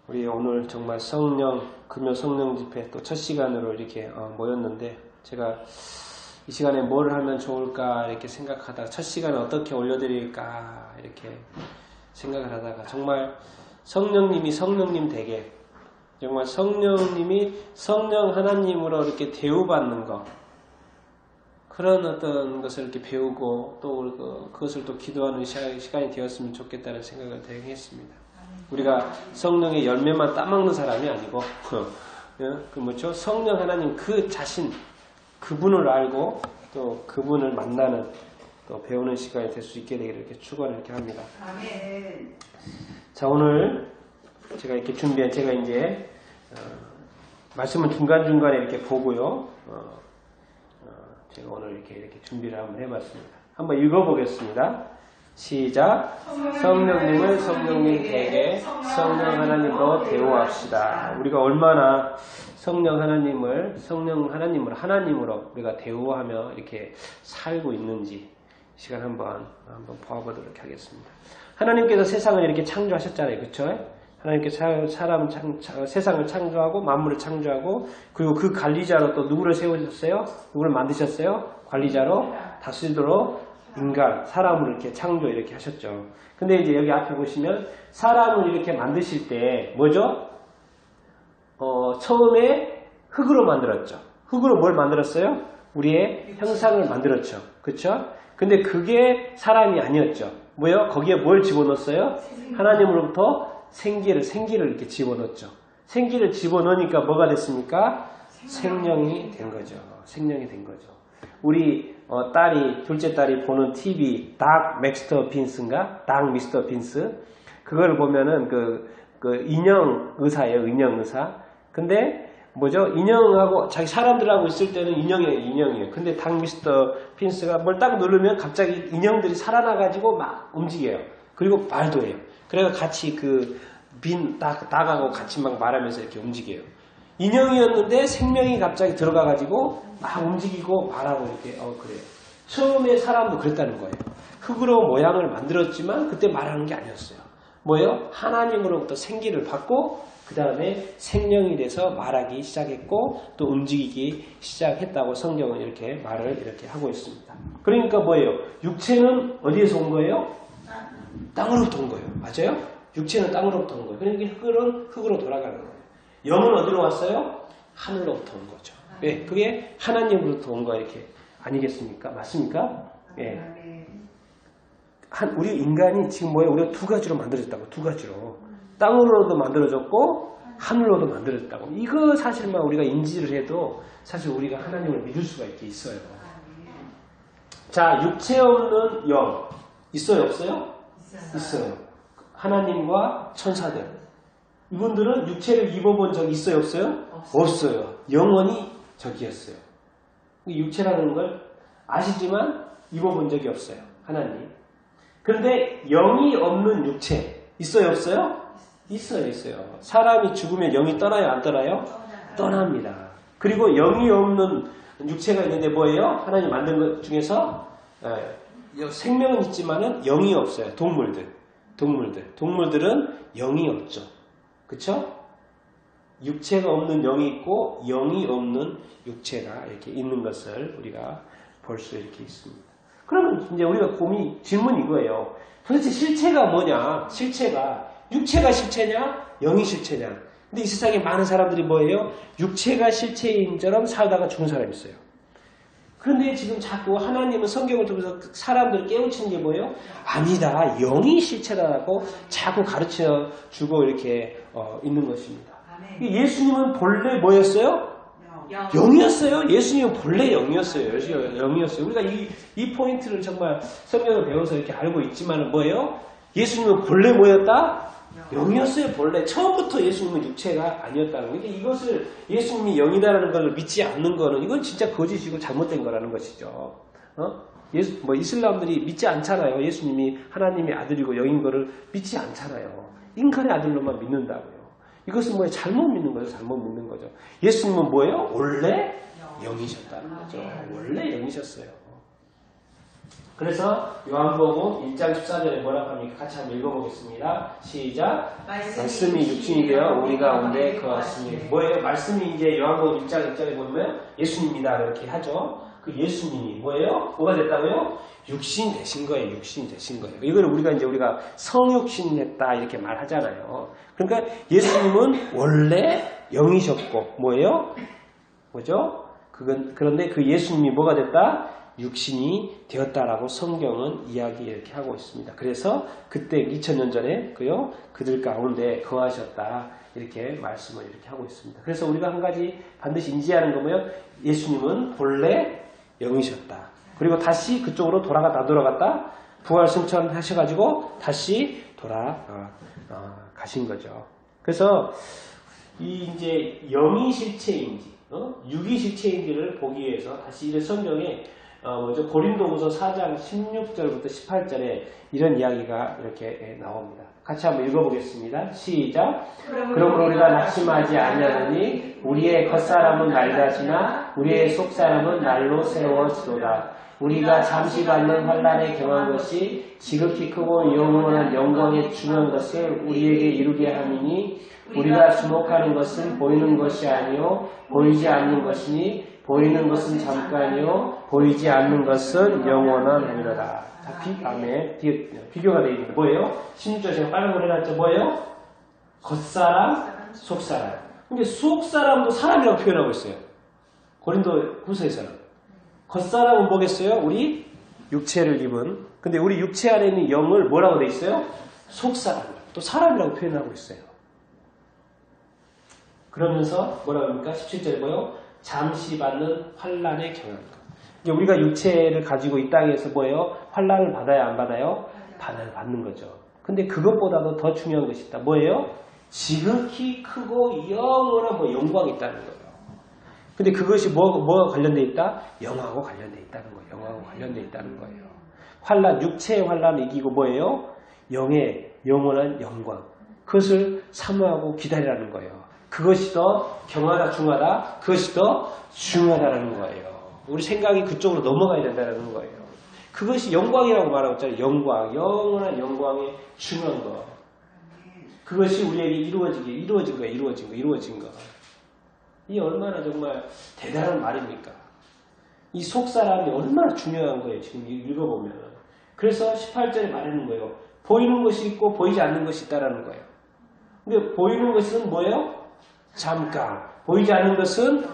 우리 오늘 정말 성령, 금요 성령 집회 또 첫 시간으로 이렇게 모였는데 제가 이 시간에 뭘 하면 좋을까 이렇게 생각하다가 첫 시간에 어떻게 올려드릴까 이렇게 생각을 하다가 정말 성령님이 성령님 되게 정말 성령님이 성령 하나님으로 이렇게 대우받는 것 그런 어떤 것을 이렇게 배우고 또 그것을 또 기도하는 시간이 되었으면 좋겠다는 생각을 되게 했습니다. 우리가 성령의 열매만 따먹는 사람이 아니고 그 뭐죠? 성령 하나님 그 자신 그분을 알고 또 그분을 만나는 또 배우는 시간이 될 수 있게 되기를 이렇게 축원을 이렇게 합니다. 아멘. 자, 오늘 제가 이렇게 준비한 제가 이제 말씀은 중간중간에 이렇게 보고요. 제가 오늘 이렇게 준비를 한번 해봤습니다. 한번 읽어보겠습니다. 시작. 성령님을 성령님에게 성령 하나님으로 대우합시다. 우리가 얼마나 성령 하나님을 하나님으로 우리가 대우하며 이렇게 살고 있는지 시간 한번 보아보도록 하겠습니다. 하나님께서 세상을 이렇게 창조하셨잖아요, 그렇죠? 하나님께서 세상을 창조하고 만물을 창조하고 그리고 그 관리자로 또 누구를 세우셨어요? 누구를 만드셨어요? 관리자로 다스리도록 인간, 사람을 이렇게 창조 이렇게 하셨죠. 근데 이제 여기 앞에 보시면 사람을 이렇게 만드실 때 뭐죠? 처음에 흙으로 만들었죠. 흙으로 뭘 만들었어요? 우리의 형상을 만들었죠. 그쵸? 근데 그게 사람이 아니었죠. 뭐요? 거기에 뭘 집어넣었어요? 하나님으로부터 생기를 이렇게 집어넣었죠. 생기를 집어넣으니까 뭐가 됐습니까? 생명이 된 거죠. 생명이 된 거죠. 우리 둘째 딸이 보는 TV 닥 맥스터 빈스인가? 닥 미스터 빈스 그걸 보면은 그 인형 의사예요. 인형 의사. 근데 뭐죠? 인형하고 자기 사람들하고 있을 때는 인형이에요. 근데 닥 미스터 빈스가 뭘 딱 누르면 갑자기 인형들이 살아나가지고 막 움직여요. 그리고 말도 해요. 그래서 같이 닥하고 같이 막 말하면서 이렇게 움직여요. 인형이었는데 생명이 갑자기 들어가가지고 막 움직이고 말하고 이렇게 그래요. 처음에 사람도 그랬다는 거예요. 흙으로 모양을 만들었지만 그때 말하는 게 아니었어요. 뭐예요? 하나님으로부터 생기를 받고 그 다음에 생명이 돼서 말하기 시작했고 또 움직이기 시작했다고 성경은 이렇게 말을 이렇게 하고 있습니다. 그러니까 뭐예요? 육체는 어디에서 온 거예요? 땅으로부터 온 거예요. 맞아요? 육체는 땅으로부터 온 거예요. 그러니까 흙으로 돌아가는 거예요. 영은 어디로 왔어요? 하늘로부터 온 거죠. 네, 그게 하나님으로부터 온 거 이렇게 아니겠습니까? 맞습니까? 예. 우리 인간이 지금 뭐예요? 우리가 두 가지로 만들어졌다고. 두 가지로. 땅으로도 만들어졌고 하늘로도 만들어졌다고. 이거 사실만 우리가 인지를 해도 사실 우리가 하나님을 믿을 수가 있어요. 자, 육체 없는 영 있어요? 없어요? 있어요. 하나님과 천사들. 이분들은 육체를 입어본 적이 있어요? 없어요? 없어요. 영원히 저기였어요. 육체라는 걸 아시지만 입어본 적이 없어요. 하나님. 그런데 영이 없는 육체 있어요? 없어요? 있어요. 사람이 죽으면 영이 떠나요? 안 떠나요? 떠납니다. 그리고 영이 없는 육체가 있는데 뭐예요? 하나님 만든 것 중에서 생명은 있지만은 영이 없어요. 동물들은 영이 없죠. 그쵸? 육체가 없는 영이 있고 영이 없는 육체가 이렇게 있는 것을 우리가 볼 수 이렇게 있습니다. 그러면 이제 우리가 질문 이거예요. 도대체 실체가 뭐냐? 육체가 실체냐? 영이 실체냐? 근데 이 세상에 많은 사람들이 뭐예요? 육체가 실체인처럼 살다가 죽은 사람이 있어요. 그런데 지금 자꾸 하나님은 성경을 통해서 사람들을 깨우치는 게 뭐예요? 아니다. 영이 실체라고 자꾸 가르쳐 주고 이렇게 있는 것입니다. 예수님은 본래 뭐였어요? 영이었어요. 예수님은 본래 영이었어요. 우리가 이 포인트를 정말 성경을 배워서 이렇게 알고 있지만 뭐예요? 예수님은 본래 뭐였다? 영이었어요. 본래 처음부터 예수님은 육체가 아니었다는 거예요. 이것을 예수님이 영이다라는 걸 믿지 않는 거는 이건 진짜 거짓이고 잘못된 거라는 것이죠. 이슬람들이 믿지 않잖아요. 예수님이 하나님의 아들이고 영인 거를 믿지 않잖아요. 인간의 아들로만 믿는다고요. 이것은 뭐예요? 잘못 믿는 거죠. 예수님은 뭐예요? 원래 영이셨다는 거죠. 원래 영이셨어요. 그래서 요한복음 1장 14절에 뭐라고 합니까? 같이 한번 읽어보겠습니다. 시작. 말씀이 육신이 되어 우리 가운데 거하시니. 뭐예요? 말씀이 이제 요한복음 1장 1절에 보면 예수님이다 이렇게 하죠. 그 예수님이 뭐예요? 뭐가 됐다고요? 육신 되신 거예요. 육신 되신 거예요. 이거는 우리가 성육신 했다 이렇게 말하잖아요. 그러니까 예수님은 원래 영이셨고 뭐예요? 뭐죠? 그런데 그 예수님이 뭐가 됐다? 육신이 되었다라고 성경은 이야기 이렇게 하고 있습니다. 그래서 그때 2000년 전에 그들 가운데 거하셨다 이렇게 말씀을 이렇게 하고 있습니다. 그래서 우리가 한 가지 반드시 인지하는 거면 예수님은 본래 영이셨다. 그리고 다시 그쪽으로 돌아갔다 부활 승천하셔가지고 다시 가신 거죠. 그래서 이 이제 영이 실체인지 육이 실체인지를 보기 위해서 다시 이제 성경에 고린도후서 4장 16절부터 18절에 이런 이야기가 이렇게 나옵니다. 같이 한번 읽어보겠습니다. 시작. 그러므로 우리가 낙심하지 아니하느니 우리의 겉사람은 낡아지나 우리의 속사람은 날로 새로워지도다. 우리가 잠시 받는 환난에 경한 것이 지극히 크고 영원한 영광에 중요한 것을 우리에게 이루게 함이니 우리가 주목하는 것은 보이는 것이 아니요 보이지 않는 것이니 보이는 것은 잠깐이요 보이지 않는 것은 영원함이로다. 아멘. 비교가 되어 있는데 뭐예요? 16절 제가 빨간 걸 해놨죠. 뭐예요? 겉사람, 속사람. 근데 속사람도 사람이라고 표현하고 있어요. 고린도 후서에서는. 겉사람은 뭐겠어요? 우리 육체를 입은. 근데 우리 육체 안에 있는 영을 뭐라고 되어 있어요? 속사람. 또 사람이라고 표현하고 있어요. 그러면서 뭐라고 합니까? 17절에 뭐예요? 잠시 받는 환난에 경한 것. 우리가 육체를 가지고 이 땅에서 뭐예요? 환난을 받아야 안 받아요? 받는 거죠. 근데 그것보다도 더 중요한 것이 있다. 뭐예요? 지극히 크고 영원한 영광이 있다는 거예요. 근데 그것이 뭐가 관련되어 있다? 영하고 관련되어 있다는 거예요. 영하고 관련되어 있다는 거예요. 환난, 육체의 환난을 이기고 뭐예요? 영의 영원한 영광. 그것을 사모하고 기다리라는 거예요. 그것이 더 경하다 중하다. 그것이 더 중하다라는 거예요. 우리 생각이 그쪽으로 넘어가야 된다는 거예요. 그것이 영광이라고 말하고 있잖아요. 영광, 영원한 영광의 중요한 거. 그것이 우리에게 이루어진 거. 이 얼마나 정말 대단한 말입니까? 이 속사람이 얼마나 중요한 거예요. 지금 읽어보면. 그래서 18절에 말하는 거예요. 보이는 것이 있고 보이지 않는 것이 있다라는 거예요. 근데 보이는 것은 뭐예요? 잠깐. 보이지 않는 것은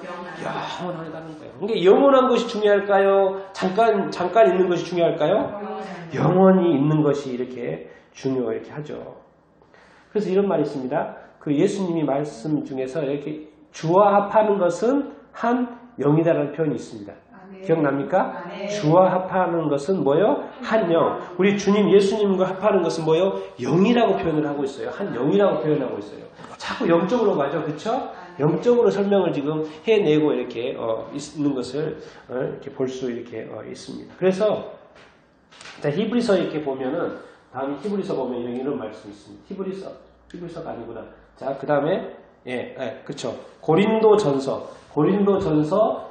영원하다는 거예요. 그러니까 영원한 것이 중요할까요? 잠깐 있는 것이 중요할까요? 영원히 있는 것이 이렇게 이렇게 하죠. 그래서 이런 말이 있습니다. 그 예수님이 말씀 중에서 이렇게 주와 합하는 것은 한 영이다라는 표현이 있습니다. 기억납니까? 주와 합하는 것은 뭐예요? 한 영. 우리 주님 예수님과 합하는 것은 뭐예요? 영이라고 표현을 하고 있어요. 한 영이라고 표현하고 있어요. 자꾸 영적으로 가죠. 그렇죠? 영적으로 설명을 지금 해내고 이렇게 있는 것을 이렇게 볼 수 이렇게 있습니다. 그래서 히브리서 이렇게 보면은 다음 히브리서 보면 이런 말씀이 있습니다. 히브리서가 아니구나. 자, 그 다음에 그렇죠. 고린도전서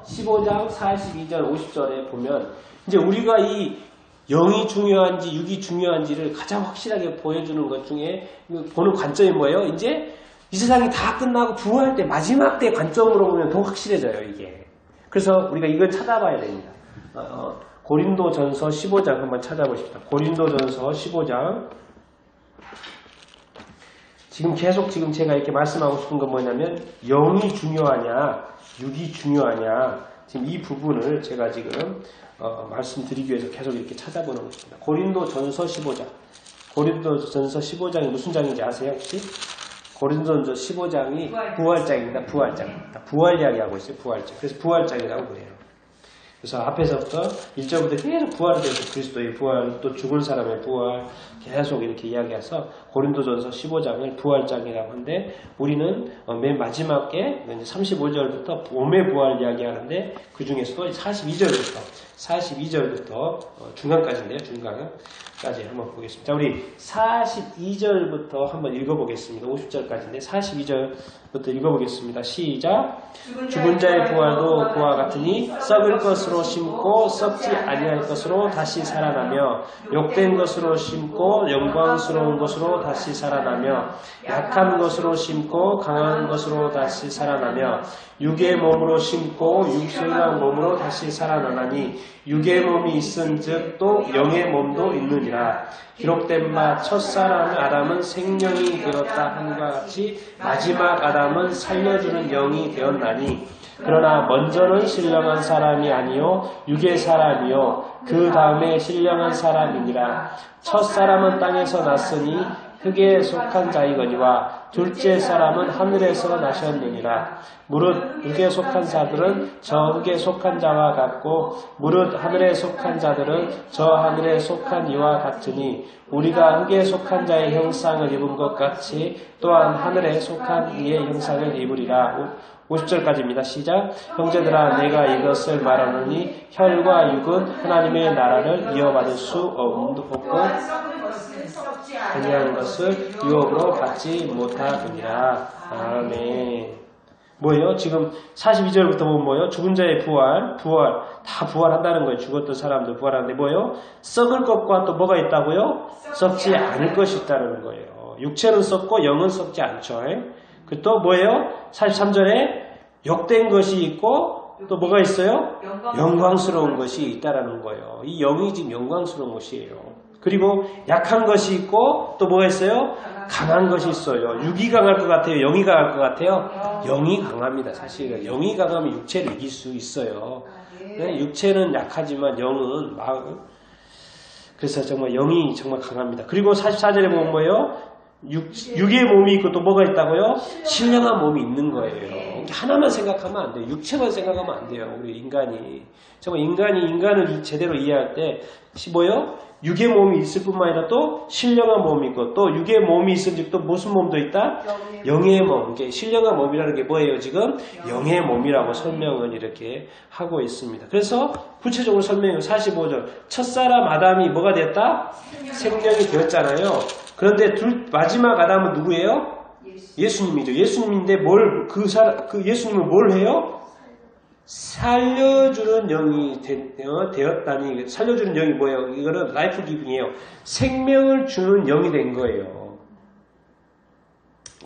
15장 42절 50절에 보면 이제 우리가 이 영이 중요한지 육이 중요한지를 가장 확실하게 보여주는 것 중에 보는 관점이 뭐예요? 이제 이 세상이 다 끝나고 부활할 때 마지막 때 관점으로 보면 더 확실해져요, 이게. 그래서 우리가 이걸 찾아봐야 됩니다. 고린도전서 15장 한번 찾아보십시다. 고린도전서 15장. 지금 제가 이렇게 말씀하고 싶은 건 뭐냐면 영이 중요하냐, 육이 중요하냐. 지금 이 부분을 제가 지금 말씀드리기 위해서 계속 이렇게 찾아보는 것입니다. 고린도전서 15장. 고린도전서 15장이 무슨 장인지 아세요, 혹시? 고린도전서 15장이 부활장입니다. 부활 이야기하고 있어요. 부활장. 그래서 부활장이라고 그래요. 그래서 앞에서부터 1절부터 계속 부활에 대해서 그리스도의 부활, 또 죽은 사람의 부활 계속 이렇게 이야기해서 고린도전서 15장을 부활장이라고 하는데 우리는 맨 마지막에 35절부터 몸의 부활 이야기하는데 그 중에서도 42절부터 42절부터 중간까지인데요. 중간까지 한번 보겠습니다. 자, 우리 42절부터 한번 읽어보겠습니다. 50절까지인데 42절부터 읽어보겠습니다. 시작. 죽은 자의 부활도 그와 같으니 썩을 것으로 심고 썩지 아니할 것으로 다시 살아나며 욕된 것으로 심고 영광스러운 것으로 다시 살아나며 약한 것으로 심고 강한 것으로 다시 살아나며 육의 몸으로 심고 육신의 몸으로 다시 살아나나니 육의 몸이 있은즉 또 영의 몸도 있느니라. 기록된 바 첫사람 아담은 생명이 되었다 함과 같이 마지막 아담은 살려주는 영이 되었나니 그러나 먼저는 신령한 사람이 아니요 육의 사람이요 그 다음에 신령한 사람이니라. 첫사람은 땅에서 났으니 흙에 속한 자이거니와 둘째 사람은 하늘에서 나셨느니라. 무릇 흙에 속한 자들은 저 흙에 속한 자와 같고 무릇 하늘에 속한 자들은 저 하늘에 속한 이와 같으니 우리가 흙에 속한 자의 형상을 입은 것 같이 또한 하늘에 속한 이의 형상을 입으리라. 50절까지입니다. 시작. 형제들아 내가 이것을 말하노니 혈과 육은 하나님의 나라를 이어받을 수 없고 아니하는 것을 유업으로 받지 못하느니라. 아멘. 뭐예요? 지금 42절부터 보면 뭐예요? 죽은 자의 부활, 다 부활한다는 거예요. 죽었던 사람들 부활하는데 뭐예요? 썩을 것과 또 뭐가 있다고요? 썩지 않을 것이 있다는 거예요. 육체는 썩고 영은 썩지 않죠. 그 또 뭐예요? 43절에 욕된 것이 있고 또 뭐가 있어요? 영광스러운 것이 있다라는 거예요. 이 영이 지금 영광스러운 것이에요. 그리고 약한 것이 있고 또 뭐가 있어요? 강한 것이 있어요. 육이 강할 것 같아요? 영이 강할 것 같아요? 영이 강합니다. 사실은 영이 강하면 육체를 이길 수 있어요. 네? 육체는 약하지만 영은 그래서 정말 영이 정말 강합니다. 그리고 44절에 보면 뭐예요? 육의 몸이 있고 또 뭐가 있다고요? 신령한 몸이 있는 거예요. 하나만 생각하면 안 돼요. 육체만 생각하면 안 돼요. 우리 인간이. 정말 인간을 제대로 이해할 때 뭐예요? 육의 몸이 있을 뿐만 아니라 또 신령한 몸이 있고 또 육의 몸이 있으니 또 무슨 몸도 있다? 영의 몸. 신령한 몸이라는 게 뭐예요? 지금 영의 몸이라고 설명을 이렇게 하고 있습니다. 그래서 구체적으로 설명해요. 45절. 첫사람 아담이 뭐가 됐다? 생명이 되었잖아요. 그런데 마지막 아담은 누구예요? 예수님이죠. 예수님인데 예수님은 뭘 해요? 살려주는 영이 되었다니. 살려주는 영이 뭐예요? 이거는 라이프 기빙이에요. 생명을 주는 영이 된 거예요.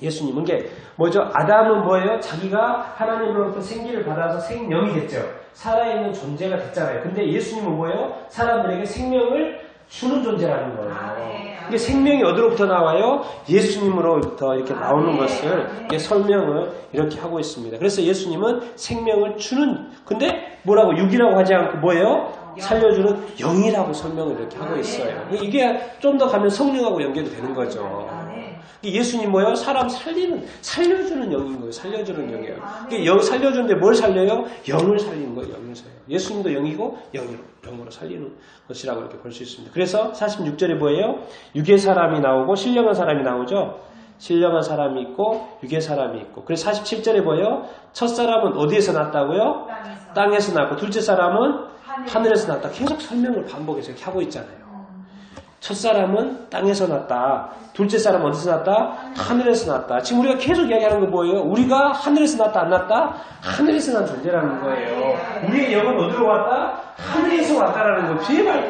예수님은 게 뭐죠? 아담은 뭐예요? 자기가 하나님으로부터 생기를 받아서 생명이 됐죠. 살아있는 존재가 됐잖아요. 근데 예수님은 뭐예요? 사람들에게 생명을 주는 존재라는 거예요. 이게 생명이 어디로부터 나와요? 예수님으로부터 이렇게 나오는 것을 설명을 이렇게 하고 있습니다. 그래서 예수님은 생명을 주는, 근데 뭐라고 육이라고 하지 않고 뭐예요? 살려주는 영이라고 설명을 이렇게 하고 있어요. 이게 좀 더 가면 성령하고 연결이 되는 거죠. 예수님 뭐예요? 사람 살려주는 영인 거예요. 살려주는 영이에요. 영 살려주는데 뭘 살려요? 영을 살리는 거예요. 영을 살려요. 예수님도 영이고 영으로 살리는 것이라고 이렇게 볼 수 있습니다. 그래서 46절에 뭐예요? 육의 사람이 나오고 신령한 사람이 나오죠. 신령한 사람이 있고 육의 사람이 있고. 그래서 47절에 뭐예요? 첫 사람은 어디에서 났다고요? 땅에서 났고 둘째 사람은 하늘에서 났다. 계속 설명을 반복해서 이렇게 하고 있잖아요. 첫 사람은 땅에서 났다. 둘째 사람은 어디서 났다? 하늘에서 났다. 지금 우리가 계속 이야기하는 거 뭐예요? 우리가 하늘에서 났다 안 났다? 하늘에서 난 존재라는 거예요. 우리의 영은 어디로 왔다? 하늘에서 왔다라는 거예요. 제발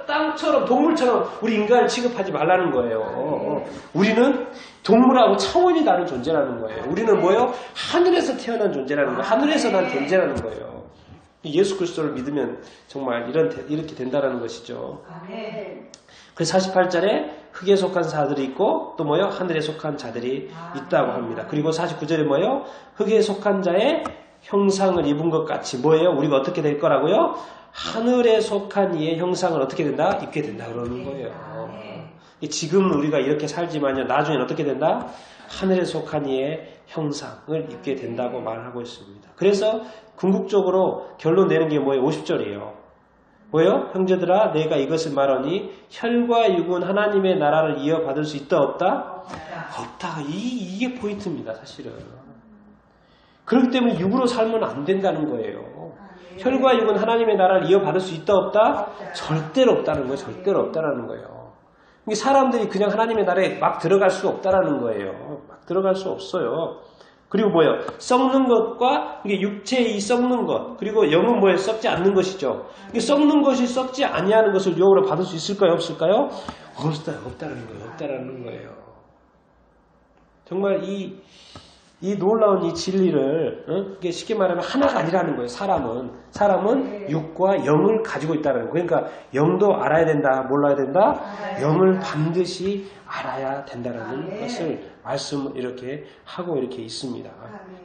땅처럼 동물처럼 우리 인간을 취급하지 말라는 거예요. 우리는 동물하고 차원이 다른 존재라는 거예요. 우리는 뭐예요? 하늘에서 태어난 존재라는 거예요. 하늘에서 난 존재라는 거예요. 예수 그리스도를 믿으면 정말 이렇게 된다라는 것이죠. 그래서 48절에 흙에 속한 자들이 있고 또 뭐요? 하늘에 속한 자들이 있다고 합니다. 그리고 49절에 뭐요? 흙에 속한 자의 형상을 입은 것 같이 뭐예요? 우리가 어떻게 될 거라고요? 하늘에 속한 이의 형상을 어떻게 된다? 입게 된다 그러는 거예요. 지금 우리가 이렇게 살지만요. 나중에는 어떻게 된다? 하늘에 속한 이의 형상을 입게 된다고 말하고 있습니다. 그래서 궁극적으로 결론 내는 게 뭐예요? 50절이에요. 뭐예요? 형제들아 내가 이것을 말하니 혈과 육은 하나님의 나라를 이어받을 수 있다 없다? 없다. 이게 포인트입니다. 사실은. 그렇기 때문에 육으로 살면 안 된다는 거예요. 혈과 육은 하나님의 나라를 이어받을 수 있다 없다? 절대로 없다는 거예요. 절대로 없다라는 거예요. 이게 사람들이 그냥 하나님의 나라에 막 들어갈 수 없다라는 거예요. 막 들어갈 수 없어요. 그리고 뭐예요? 썩는 것과 이게 육체의 이 썩는 것, 그리고 영은 뭐예요? 썩지 않는 것이죠. 이게 썩는 것이 썩지 아니하는 것을 유혹으로 받을 수 있을까요? 없을까요? 없다라는 거예요. 없다라는 거예요. 정말 이 놀라운 이 진리를 이게 쉽게 말하면 하나가 아니라는 거예요. 사람은 육과 영을 가지고 있다는 거예요. 그러니까 영도 알아야 된다. 몰라야 된다. 영을 반드시 알아야 된다는 것을 말씀을 이렇게 하고 이렇게 있습니다.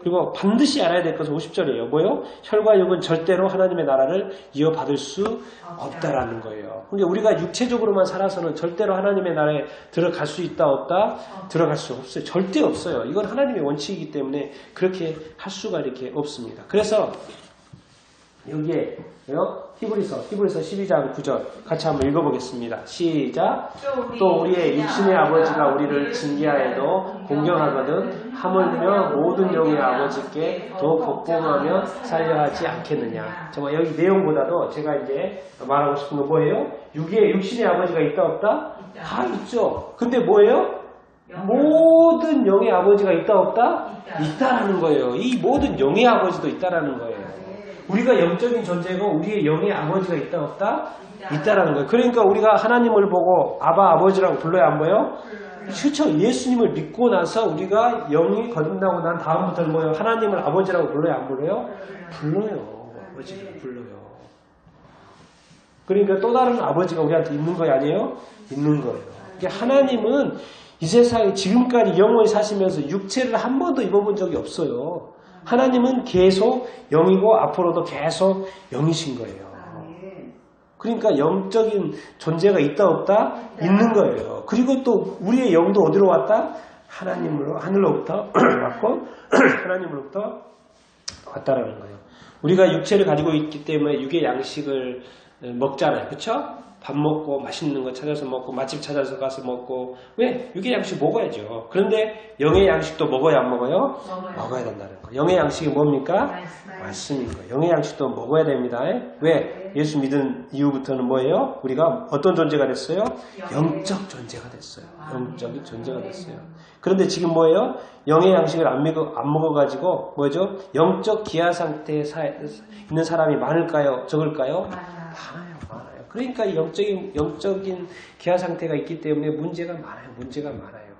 그리고 반드시 알아야 될 것은 50절이에요. 뭐요? 혈과 육은 절대로 하나님의 나라를 이어받을 수 없다라는 거예요. 그러니까 우리가 육체적으로만 살아서는 절대로 하나님의 나라에 들어갈 수 있다 없다? 들어갈 수 없어요. 절대 없어요. 이건 하나님의 원칙이기 때문에 그렇게 할 수가 이렇게 없습니다. 그래서 여기에 히브리서 12장 9절 같이 한번 읽어보겠습니다. 시작. 또 우리의 육신의 아버지가 우리를 징계하여도 공경하거든 하물며 모든 영의 아버지께 더 복종하며 살려 하지 않겠느냐. 정말 여기 내용보다도 제가 이제 말하고 싶은 건 뭐예요? 육신의 아버지가 있다 없다? 다 있죠. 근데 뭐예요? 모든 영의 아버지가 있다 없다? 있다라는 거예요. 이 모든 영의 아버지도 있다라는 거예요. 우리가 영적인 존재고 우리의 영의 아버지가 있다 없다? 있다라는 거예요. 그러니까 우리가 하나님을 보고 아바 아버지라고 불러야 안 보여? 그렇죠. 예수님을 믿고 나서 우리가 영이 거듭나고 난 다음부터는 뭐예요? 하나님을 아버지라고 불러야 안 불러요? 불러요. 아버지를 불러요. 그러니까 또 다른 아버지가 우리한테 있는 거 아니에요? 있는 거예요. 그러니까 하나님은 이 세상에 지금까지 영원히 사시면서 육체를 한 번도 입어본 적이 없어요. 하나님은 계속 영이고 앞으로도 계속 영이신 거예요. 그러니까 영적인 존재가 있다 없다? 있는 거예요. 그리고 또 우리의 영도 어디로 왔다? 하늘로부터 왔고 하나님으로부터 왔다라는 거예요. 우리가 육체를 가지고 있기 때문에 육의 양식을 먹잖아요. 그렇죠? 밥 먹고 맛있는 거 찾아서 먹고 맛집 찾아서 가서 먹고 왜? 육의 양식 먹어야죠. 그런데 영의 양식도 먹어야 안 먹어요? 먹어야 된다는 거예요. 영의 양식이 뭡니까? 말씀인 거예요. 영의 양식도 먹어야 됩니다. 왜? 예수 믿은 이후부터는 뭐예요? 우리가 어떤 존재가 됐어요? 영적 존재가 됐어요. 영적인 존재가 됐어요. 그런데 지금 뭐예요? 영의 양식을 안 먹어가지고 뭐죠? 영적 기아 상태에 있는 사람이 많을까요? 적을까요? 많아요. 그러니까 영적인 기아 상태가 있기 때문에 문제가 많아요.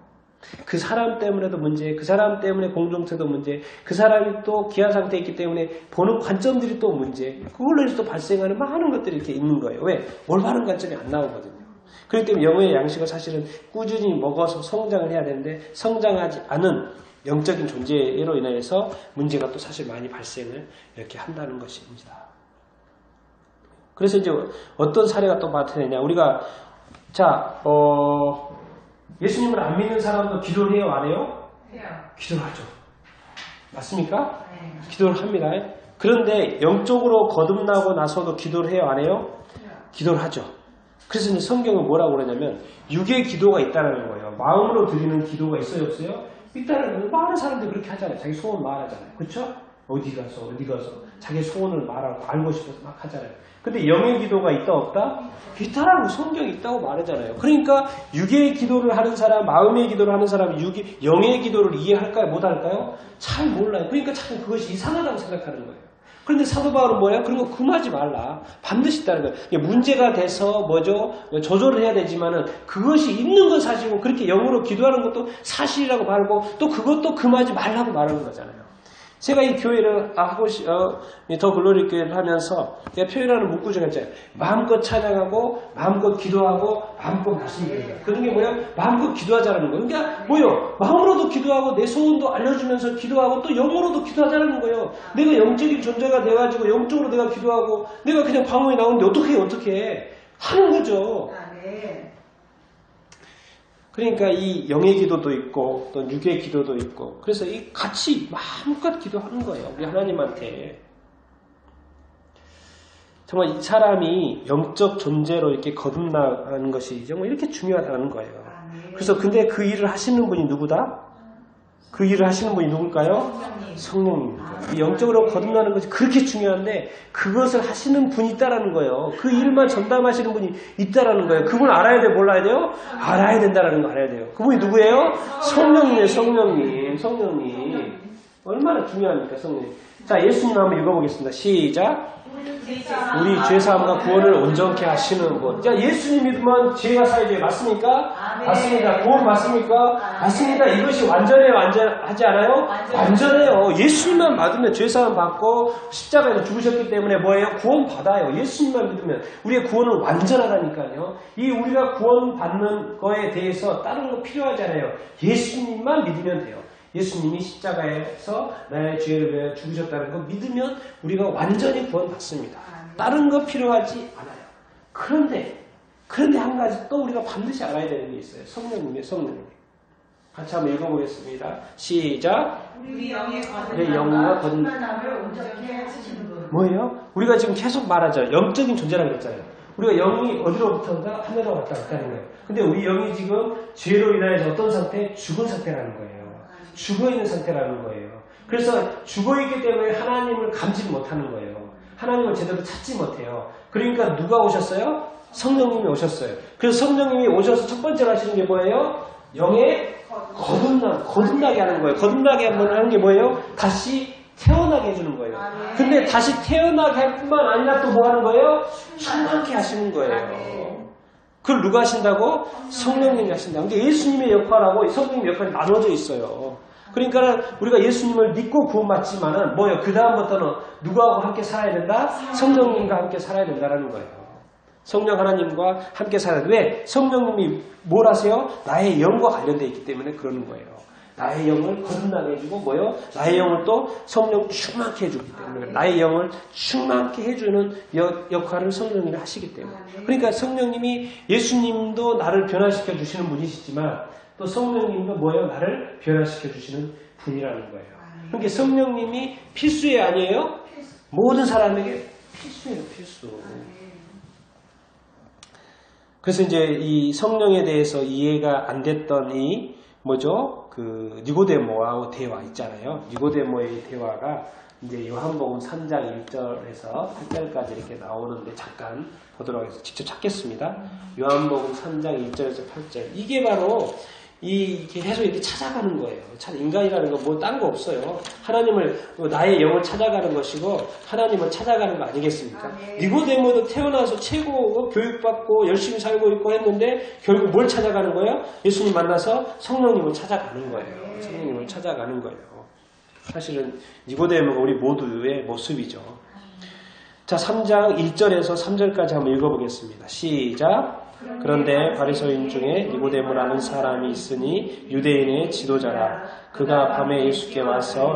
그 사람 때문에도 문제, 그 사람 때문에 공동체도 문제, 그 사람이 또 기아 상태에 있기 때문에 보는 관점들이 또 문제, 그걸로 해서 또 발생하는 많은 것들이 이렇게 있는 거예요. 왜? 올바른 관점이 안 나오거든요. 그렇기 때문에 영의 양식을 사실은 꾸준히 먹어서 성장을 해야 되는데 성장하지 않은 영적인 존재로 인해서 문제가 또 사실 많이 발생을 이렇게 한다는 것입니다. 그래서 이제 어떤 사례가 또 나타내냐. 우리가, 예수님을 안 믿는 사람도 기도를 해요, 안 해요? 해요. 기도를 하죠. 맞습니까? 네. 기도를 합니다. 그런데 영적으로 거듭나고 나서도 기도를 해요, 안 해요? 해요. 기도를 하죠. 그래서 이제 성경은 뭐라고 그러냐면, 육의 기도가 있다는 거예요. 마음으로 드리는 기도가 있어요, 없어요? 있다는 거예요. 많은 사람들이 그렇게 하잖아요. 자기 소원 말하잖아요. 그렇죠? 어디 가서 자기 소원을 말하고 알고 싶어서 막 하잖아요. 근데 영의 기도가 있다 없다? 있다라고 성경이 있다고 말하잖아요. 그러니까 육의 기도를 하는 사람, 마음의 기도를 하는 사람이 영의 기도를 이해할까요? 못할까요? 잘 몰라요. 그러니까 참 그것이 이상하다고 생각하는 거예요. 그런데 사도 바울은 뭐야? 그런 거 금하지 말라. 반드시 있다는 거예요. 문제가 돼서 조절을 해야 되지만은 그것이 있는 건 사실이고 그렇게 영으로 기도하는 것도 사실이라고 말하고 또 그것도 금하지 말라고 말하는 거잖아요. 제가 이 교회를 더 글로리 교회를 하면서 제가 표현하는 문구 중에 있잖아요. 마음껏 찬양하고 마음껏 기도하고 마음껏 말씀드린다. 그런 게 뭐예요? 마음껏 기도하자는 거예요. 그러니까 뭐예요? 마음으로도 기도하고 내 소원도 알려주면서 기도하고 또 영으로도 기도하자는 거예요. 내가 영적인 존재가 돼가지고 영적으로 내가 기도하고 내가 그냥 방언이 나오는데 어떻게 해? 하는 거죠. 그러니까 이 영의 기도도 있고 또 육의 기도도 있고 그래서 이 같이 마음껏 기도하는 거예요. 우리 하나님한테. 정말 이 사람이 영적 존재로 이렇게 거듭나는 것이 정말 이렇게 중요하다는 거예요. 그래서 근데 그 일을 하시는 분이 누구다? 그 일을 하시는 분이 누굴까요? 성령님입니다. 이 영적으로 거듭나는 것이 그렇게 중요한데 그것을 하시는 분이 있다라는 거예요. 그 일만 전담하시는 분이 있다라는 거예요. 그분 알아야 돼요? 몰라야 돼요? 알아야 된다라는 거 알아야 돼요. 그분이 누구예요? 성령님이에요. 성령님. 얼마나 중요합니까? 성령님. 자, 예수님 한번 읽어보겠습니다. 시작. 우리 죄사함과 구원을 온전케 하시는 분. 자, 예수님 믿으면 죄가 사해져요. 맞습니까? 맞습니다. 구원 맞습니까? 맞습니다. 이것이 완전해요? 완전하지 않아요? 완전해요. 예수님만 받으면 죄사함 받고 십자가에서 죽으셨기 때문에 뭐예요? 구원 받아요. 예수님만 믿으면 우리의 구원은 완전하다니까요. 이 우리가 구원 받는 거에 대해서 다른 거 필요하잖아요. 예수님만 믿으면 돼요. 예수님이 십자가에서 나의 죄를 위해 죽으셨다는 거 믿으면 우리가 완전히 구원받습니다. 다른 거 필요하지 않아요. 그런데 한 가지 또 우리가 반드시 알아야 되는 게 있어요. 성령님. 같이 한번 읽어보겠습니다. 시작. 우리 영의 거듭남을 온전케 하시는 분. 뭐예요? 우리가 지금 계속 말하죠. 영적인 존재라고 그랬잖아요. 우리가 영이 어디로부터인가 하늘로 왔다 갔다 하는 거예요. 근데 우리 영이 지금 죄로 인하여서 어떤 상태? 죽은 상태라는 거예요. 죽어있는 상태라는 거예요. 그래서 죽어있기 때문에 하나님을 감지 못하는 거예요. 하나님을 제대로 찾지 못해요. 그러니까 누가 오셨어요? 성령님이 오셨어요. 그래서 성령님이 오셔서 첫 번째로 하시는 게 뭐예요? 영의 거듭나게 하는 거예요. 거듭나게 하는 게 뭐예요? 다시 태어나게 해주는 거예요. 근데 다시 태어나게 할 뿐만 아니라 또 뭐 하는 거예요? 충만케 하시는 거예요. 그걸 누가 하신다고? 성령님이 하신다. 그러니까 예수님의 역할하고 성령님의 역할이 나눠져 있어요. 그러니까 우리가 예수님을 믿고 구원받지만은 뭐예요? 그 다음부터는 누구하고 함께 살아야 된다? 성령님과 함께 살아야 된다라는 거예요. 성령 하나님과 함께 살아야 돼. 왜? 성령님이 뭘 하세요? 나의 영과 관련되어 있기 때문에 그러는 거예요. 나의 영을 거듭나게 해주고 뭐요? 나의 영을 또 성령 충만케 해주기 때문에 나의 영을 충만케 해주는 역할을 성령님이 하시기 때문에 그러니까 성령님이 예수님도 나를 변화시켜 주시는 분이시지만 또 성령님도 뭐예요? 나를 변화시켜 주시는 분이라는 거예요. 그러니까 성령님이 필수예 아니에요? 모든 사람에게 필수예요. 필수. 그래서 이제 이 성령에 대해서 이해가 안 됐던 이 뭐죠? 그 니고데모하고 대화 있잖아요. 니고데모의 대화가 이제 요한복음 3장 1절에서 8절까지 이렇게 나오는데 잠깐 보도록 하겠습니다. 직접 찾겠습니다. 요한복음 3장 1절에서 8절. 이게 바로 이렇게 계속 이렇게 찾아가는 거예요. 인간이라는 건 뭐 딴 거 없어요. 하나님을 나의 영을 찾아가는 것이고 하나님을 찾아가는 거 아니겠습니까? 니고데모도 태어나서 최고 교육받고 열심히 살고 있고 했는데 결국 뭘 찾아가는 거예요? 예수님 만나서 성령님을 찾아가는 거예요. 성령님을 찾아가는 거예요. 사실은 니고데모가 우리 모두의 모습이죠. 자, 3장 1절에서 3절까지 한번 읽어보겠습니다. 시작. 그런데 바리새인 중에 니고데모라는 사람이 있으니 유대인의 지도자라. 그가 밤에 예수께 와서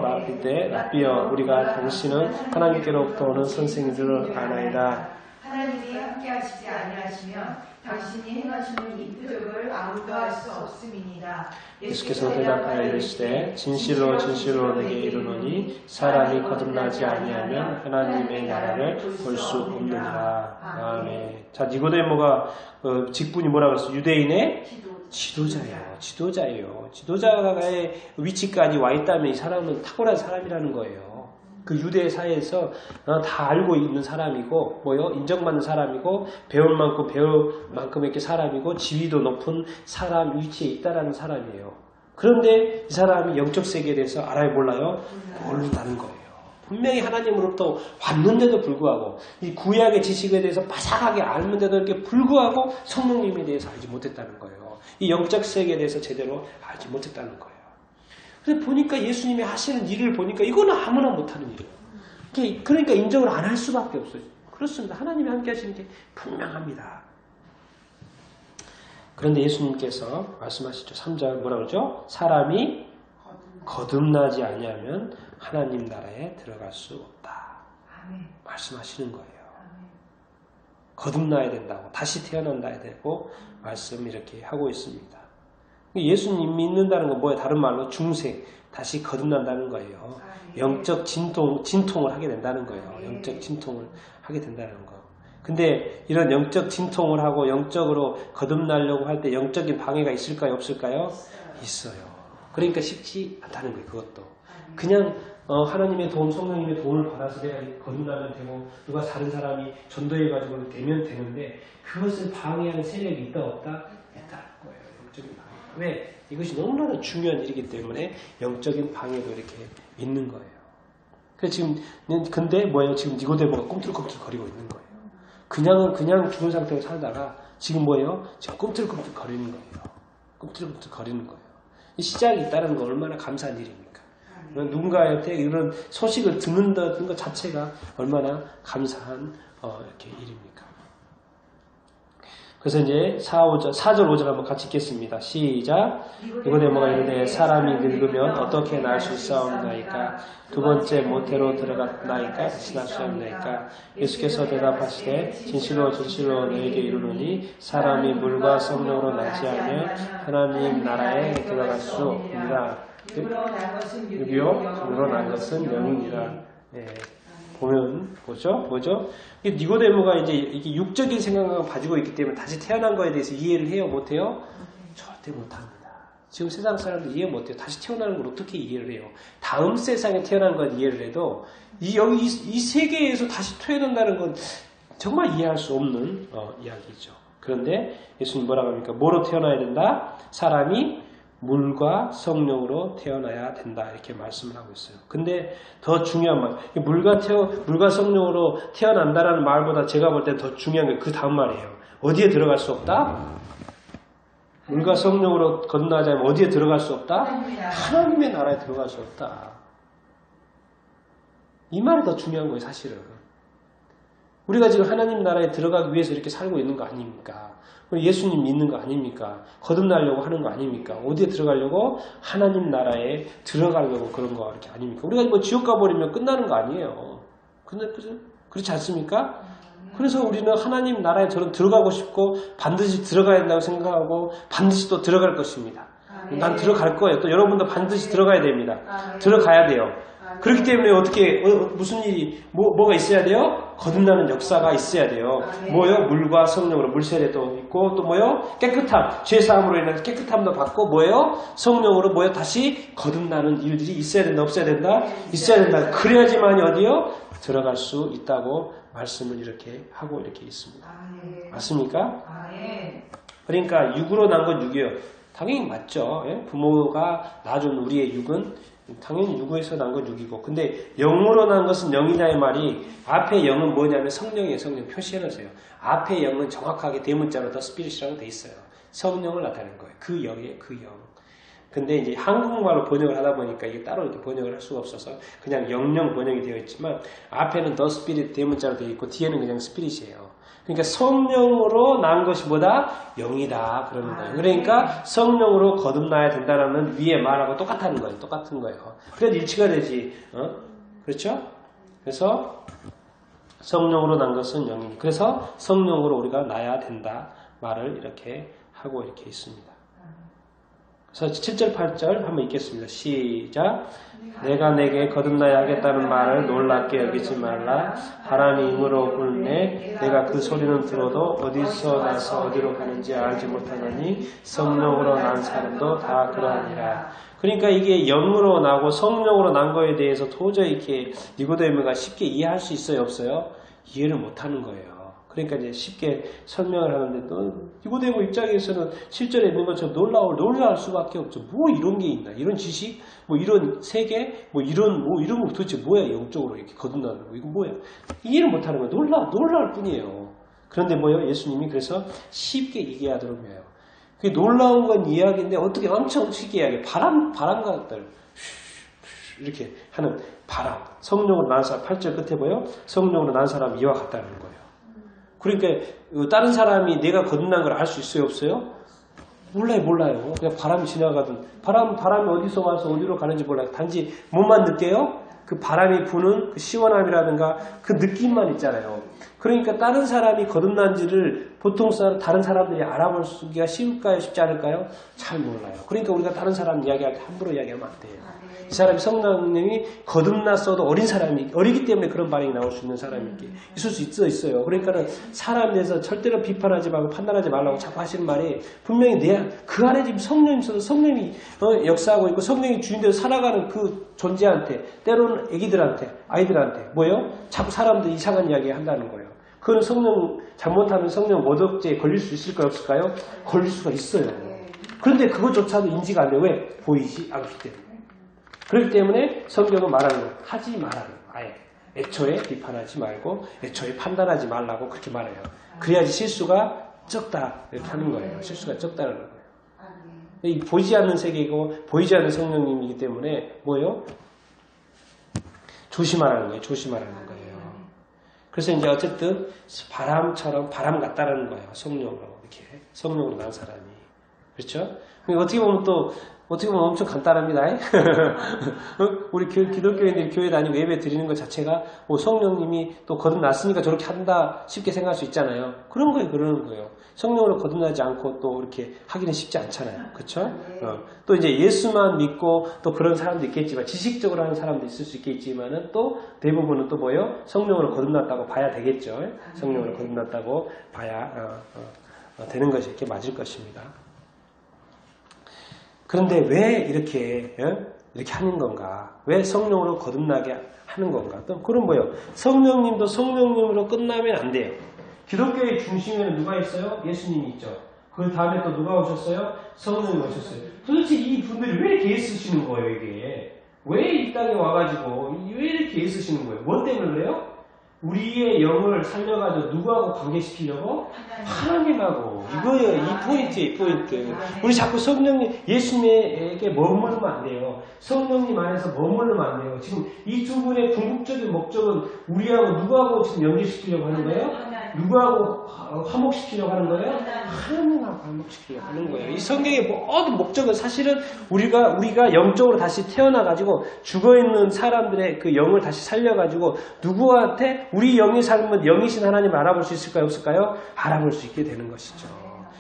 라삐여 우리가 당신은 하나님께로부터 오는 선생인 줄 아나이다. 하나님이 함께하시지 아니하시면 당신이 행하시는 이 표적을 아무도 할 수 없음이니라. 예수께서 대답하여 이르시되 진실로 내게 이르노니 사람이 거듭나지 아니하면 하나님의 나라를 볼 수 없느니라. 아멘. 자, 니고데모가 직분이 뭐라고 그랬어요? 유대인의 지도자예요. 지도자의 위치까지 와 있다면 이 사람은 탁월한 사람이라는 거예요. 그 유대 사회에서 다 알고 있는 사람이고 뭐요? 인정받는 사람이고 배울 만큼 배울 만큼 이렇게 사람이고 지위도 높은 사람 위치에 있다라는 사람이에요. 그런데 이 사람이 영적 세계에 대해서 알아요 몰라요? 모른다는 거예요. 분명히 하나님으로부터 왔는데도 불구하고 이 구약의 지식에 대해서 바삭하게 알는데도 이렇게 불구하고 성령님에 대해서 알지 못했다는 거예요. 이 영적 세계에 대해서 제대로 알지 못했다는 거예요. 그래서 보니까 예수님이 하시는 일을 보니까 이거는 아무나 못하는 일이에요. 그러니까 인정을 안 할 수밖에 없어요. 그렇습니다. 하나님이 함께 하시는 게 분명합니다. 그런데 예수님께서 말씀하시죠. 3절 뭐라 그러죠? 사람이 거듭나지 아니하면 하나님 나라에 들어갈 수 없다. 말씀하시는 거예요. 거듭나야 된다고 다시 태어난다야 되고 말씀 이렇게 하고 있습니다. 예수님 믿는다는 건 뭐예요? 다른 말로 중생, 다시 거듭난다는 거예요. 영적 진통을 하게 된다는 거예요. 영적 진통을 하게 된다는 거. 근데 이런 영적 진통을 하고 영적으로 거듭나려고 할 때 영적인 방해가 있을까요? 없을까요? 있어요. 그러니까 쉽지 않다는 거예요. 그것도. 그냥 하나님의 도움, 성령님의 도움을 받아서 내가 거듭나면 되고 누가 다른 사람이 전도해가지고 되면 되는데 그것을 방해하는 세력이 있다 없다? 있다는 거예요. 영적인 방해. 왜? 이것이 너무나 중요한 일이기 때문에 영적인 방해도 이렇게 있는 거예요. 그래서 지금 근데 뭐예요? 지금 니고데모가 꿈틀꿈틀 거리고 있는 거예요. 그냥 죽은 상태로 살다가 지금 뭐예요? 지금 꿈틀꿈틀 거리는 거예요. 꿈틀꿈틀 거리는 거예요. 이 시작이 있다는 거 얼마나 감사한 일입니까? 누군가한테 이런 소식을 듣는다는 것 자체가 얼마나 감사한 이렇게 일입니까? 그래서 이제 4절 5절 한번 같이 읽겠습니다. 시작. 니고데모가 이르되 사람이 늙으면 어떻게 날 수 있사옵나이까? 두 번째 모태로 들어갔나이까? 다시 날 수 없나이까? 예수께서 대답하시되 진실로 진실로 너에게 이르노니 사람이 물과 성령으로 나지 않으면 하나님 나라에 들어갈 수 없느니라. 육으로 난 것은 영이니라. 네. 보면 뭐죠? 니고데모가 이제 이게 육적인 생각을 가지고 있기 때문에 다시 태어난 거에 대해서 이해를 해요, 못해요? 절대 못합니다. 지금 세상 사람들 이해 못해요. 다시 태어나는 걸 어떻게 이해를 해요? 다음 세상에 태어난 건 이해를 해도 이 세계에서 다시 태어난다는 건 정말 이해할 수 없는 이야기죠. 그런데 예수님 뭐라고 합니까? 뭐로 태어나야 된다? 사람이 물과 성령으로 태어나야 된다 이렇게 말씀을 하고 있어요. 근데 더 중요한 말, 물과 성령으로 태어난다라는 말보다 제가 볼 때 더 중요한 게 그 다음 말이에요. 어디에 들어갈 수 없다? 물과 성령으로 건너자면 어디에 들어갈 수 없다? 하나님의 나라에 들어갈 수 없다. 이 말이 더 중요한 거예요, 사실은. 우리가 지금 하나님 나라에 들어가기 위해서 이렇게 살고 있는 거 아닙니까? 예수님 믿는 거 아닙니까? 거듭나려고 하는 거 아닙니까? 어디에 들어가려고? 하나님 나라에 들어가려고 그런 거 이렇게 아닙니까? 우리가 뭐 지옥 가버리면 끝나는 거 아니에요. 그렇지 않습니까? 그래서 우리는 하나님 나라에 저는 들어가고 싶고 반드시 들어가야 된다고 생각하고 반드시 또 들어갈 것입니다. 난 들어갈 거예요. 또 여러분도 반드시 들어가야 됩니다. 들어가야 돼요. 그렇기 때문에 어떻게 무슨 일이 뭐가 있어야 돼요? 거듭나는 역사가 있어야 돼요. 뭐요? 물과 성령으로 물세례도 있고 또 뭐요? 깨끗함, 죄 사함으로 인해서 깨끗함도 받고 뭐요? 성령으로 뭐요? 다시 거듭나는 일들이 있어야 된다, 없어야 된다? 있어야 된다. 그래야지만 어디요? 들어갈 수 있다고 말씀을 이렇게 하고 이렇게 있습니다. 맞습니까? 그러니까 육으로 난 건 육이에요. 당연히 맞죠. 예? 부모가 낳아준 우리의 육은 당연히 육에서 난 건 육이고, 근데 영으로 난 것은 영이냐의 말이 앞에 영은 뭐냐면 성령이에요. 성령 표시해놓으세요. 앞에 영은 정확하게 대문자로 더 스피릿이라고 돼 있어요. 성령을 나타내는 거예요. 그 영이에요. 그 영. 근데 이제 한국말로 번역을 하다 보니까 이게 따로 이렇게 번역을 할 수가 없어서 그냥 영영 번역이 되어 있지만 앞에는 더 스피릿 대문자로 되어 있고 뒤에는 그냥 스피릿이에요. 그러니까 성령으로 난 것이 뭐다? 영이다. 그러는 거예요. 그러니까 성령으로 거듭나야 된다는 위에 말하고 똑같은 거예요. 똑같은 거예요. 그래도 일치가 되지. 그렇죠? 그래서 성령으로 난 것은 영이니. 그래서 성령으로 우리가 나야 된다. 말을 이렇게 하고 이렇게 있습니다. 그래서 7절 8절 한번 읽겠습니다. 시작. 내가 내게 거듭나야 하겠다는 말을 놀랍게 여기지 말라. 바람이 임으로 불네 내가 그 소리는 들어도 어디서 나서 어디로 가는지 알지 못하느니 성령으로 난 사람도 다 그러하니라. 그러니까 이게 영으로 나고 성령으로 난 거에 대해서 도저히 이렇게 니고데모가 쉽게 이해할 수 있어요, 없어요? 이해를 못하는 거예요. 그러니까 이제 쉽게 설명을 하는데 또 니고데모 입장에서는 실전에 있는 것처럼 놀라울 수밖에 없죠. 뭐 이런 게 있나? 이런 지식? 뭐 이런 세계? 뭐 이런 거 도대체 뭐야? 영적으로 이렇게 거듭나는 거. 이거 뭐야? 이해를 못하는 거예요. 놀라울 뿐이에요. 그런데 뭐예요? 예수님이 그래서 쉽게 이해하도록 해요. 그게 놀라운 건 이야기인데 어떻게 엄청 쉽게 이야기해요. 바람같들 이렇게 하는 바람. 성령으로 난 사람 8절 끝에 보여? 성령으로 난 사람 이와 같다는 거예요. 그러니까 다른 사람이 내가 거듭난 걸 알 수 있어요, 없어요? 몰라요. 그냥 바람이 지나가든 바람이 어디서 와서 어디로 가는지 몰라요. 단지 뭐만 느껴요? 그 바람이 부는 그 시원함이라든가 그 느낌만 있잖아요. 그러니까 다른 사람이 거듭난지를 보통 다른 사람들이 알아볼 수가 쉬울까요? 쉽지 않을까요? 잘 몰라요. 그러니까 우리가 다른 사람 이야기할 때 함부로 이야기하면 안 돼요. 이 사람이 성령님이 거듭났어도 어리기 때문에 그런 반응이 나올 수 있는 사람이 있을 수 있어요. 그러니까는 사람에 대해서 절대로 비판하지 말고 판단하지 말라고 자꾸 하시는 말이 분명히 그 안에 지금 성령이 있어서 성령이 역사하고 있고 성령이 주인대로 살아가는 그 존재한테 때로는 아이들한테 뭐예요? 자꾸 사람들 이상한 이야기 한다는 거예요. 그건 잘못하면 성령 모독죄에 걸릴 수 있을까요? 없을까요? 걸릴 수가 있어요. 그런데 그것조차도 인지가 안 돼요. 왜? 보이지 않기 때문에. 그렇기 때문에 성경은 말하는 거예요. 하지 말라는 거예요. 아예. 애초에 비판하지 말고 애초에 판단하지 말라고 그렇게 말해요. 그래야지 실수가 적다 이렇게 하는 거예요. 실수가 적다는 거예요. 이 보이지 않는 세계이고 보이지 않는 성령님이기 때문에 뭐예요? 조심하라는 거예요. 조심하라는 거예요. 그래서 이제 어쨌든 바람처럼 바람 같다라는 거예요. 성령으로 난 사람이. 그렇죠? 어떻게 보면 엄청 간단합니다. 우리 기독교인들이 교회 다니고 예배 드리는 것 자체가 성령님이 또 거듭났으니까 저렇게 한다 쉽게 생각할 수 있잖아요. 그러는 거예요. 성령으로 거듭나지 않고 또 이렇게 하기는 쉽지 않잖아요. 그렇죠? 또 이제 예수만 믿고 또 그런 사람도 있겠지만 지식적으로 하는 사람도 있을 수 있겠지만은 또 대부분은 또 뭐예요? 성령으로 거듭났다고 봐야 되겠죠. 성령으로 거듭났다고 봐야 되는 것이 이렇게 맞을 것입니다. 그런데 왜 이렇게 하는 건가? 왜 성령으로 거듭나게 하는 건가? 또 그럼 뭐예요? 성령님도 성령님으로 끝나면 안 돼요. 기독교의 중심에는 누가 있어요? 예수님이 있죠. 그 다음에 또 누가 오셨어요? 성령이 오셨어요. 도대체 이 분들이 왜 이렇게 애쓰시는 거예요, 이게? 왜 이 땅에 와가지고 왜 이렇게 애쓰시는 거예요? 뭐 때문에 그래요? 우리의 영을 살려가지고 누구하고 관계시키려고? 하나님하고. 이거예요. 이 포인트. 우리 자꾸 예수님에게 머무르면 안 돼요. 성령님 안에서 머무르면 안 돼요. 지금 이 두 분의 궁극적인 목적은 우리하고 누구하고 지금 연결시키려고 하는 거예요? 누구하고 화목시키려고 하는 거예요? 하나님하고 화목시키려고 하는 거예요. 이 성경의 모든 목적은 사실은 우리가 영적으로 다시 태어나가지고 죽어있는 사람들의 그 영을 다시 살려가지고 누구한테 우리 영이 살면 영이신 하나님을 알아볼 수 있을까요? 없을까요? 알아볼 수 있게 되는 것이죠.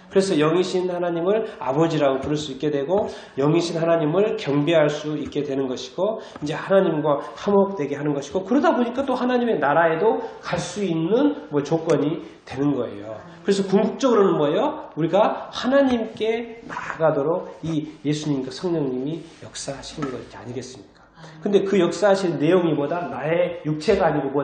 그래서 영이신 하나님을 아버지라고 부를 수 있게 되고 영이신 하나님을 경배할 수 있게 되는 것이고 이제 하나님과 화목되게 하는 것이고 그러다 보니까 또 하나님의 나라에도 갈 수 있는 조건이 되는 거예요. 그래서 궁극적으로는 뭐예요? 우리가 하나님께 나아가도록 이 예수님과 성령님이 역사하시는 것이 아니겠습니까? 근데 그 역사하시는 내용이 나의 육체가 아니고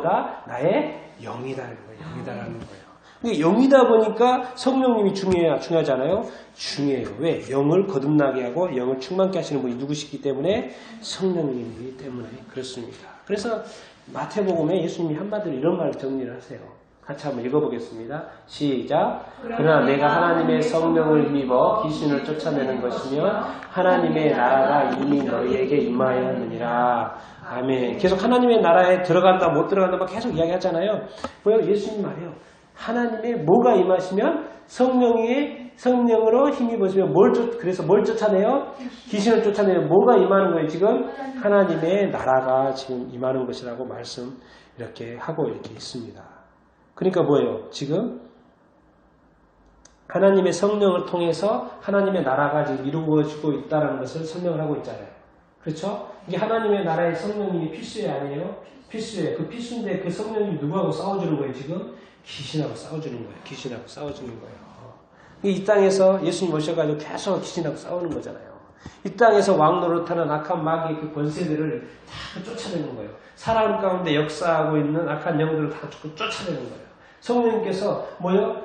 나의 영이다라는 거예요. 근데 영이다 보니까 성령님이 중요하잖아요. 중요해요. 왜? 영을 거듭나게 하고 영을 충만케 하시는 분이 누구시기 때문에? 성령님이기 때문에 그렇습니다. 그래서 마태복음에 예수님이 한마디로 이런 말을 정리를 하세요. 같이 한번 읽어보겠습니다. 시작. 그러나 내가 하나님의 성령을 힘입어 귀신을 쫓아내는 것이며 하나님의 나라가 이미 너희에게 임하였느니라. 아멘. 계속 하나님의 나라에 들어간다 못 들어간다 막 계속 이야기하잖아요. 뭐요? 예수님 말이에요. 하나님의 뭐가 임하시면 성령으로 힘입으시면 그래서 뭘 쫓아내요? 귀신을 쫓아내요. 뭐가 임하는 거예요? 지금 하나님의 나라가 지금 임하는 것이라고 말씀 이렇게 하고 이렇게 있습니다. 그러니까 뭐예요? 지금 하나님의 성령을 통해서 하나님의 나라가 지금 이루어지고 있다는 것을 설명을 하고 있잖아요. 그렇죠? 이게 하나님의 나라의 성령님이 필수예요, 아니에요? 필수예요. 그 필수인데 그 성령님이 누구하고 싸워주는 거예요, 지금? 귀신하고 싸워주는 거예요. 이 땅에서 예수님 오셔가지고 계속 귀신하고 싸우는 거잖아요. 이 땅에서 왕노릇하는 악한 마귀의 그 권세들을 다 쫓아내는 거예요. 사람 가운데 역사하고 있는 악한 영들을 다 쫓아내는 거예요. 성령님께서